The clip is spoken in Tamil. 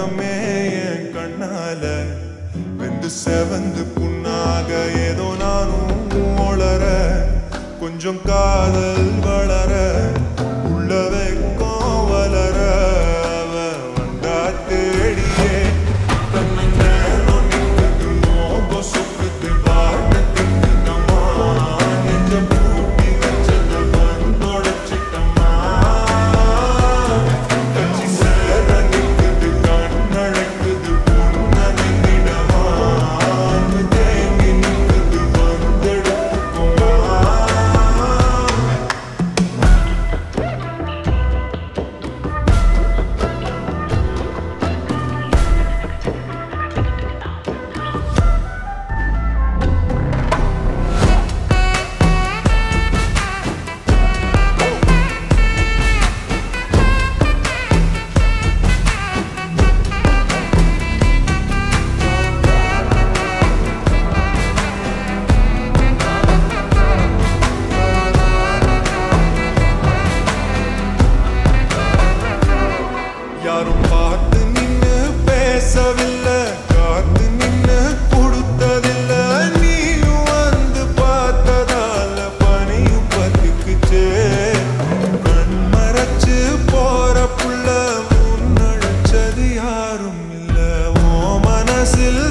உலகமே என் கண்ணால வெந்து செவந்து புண்ணாக ஏதோ நானும் ஒளர கொஞ்சம் காதல் வளர உள்ள வெக்கம் வளர அவ வந்தா தேடியே தன்னை நேரம் நிற்குது நோம்ப சொக்குது வாட்டத்துக்கு நம்மா நெஞ்ச பூட்டி வச்சத வந்தொடச்சிட்டம்மா கட்சி சேர நிற்குது கண்ணழைக்குது புன்னணிடமா தேங்கி நிற்குது வந்தெடுத்துக்குமா யாரும் பார்த்து நின்னு பேசவில்லை காத்து நின்னு கொடுத்ததில்லை நீயும் வந்து பார்த்ததால பனியும் பத்துக்குச்சே கண் மறைச்சு போற புள்ள முன்னடிச்சது யாரும் இல்ல ஓ மனசில்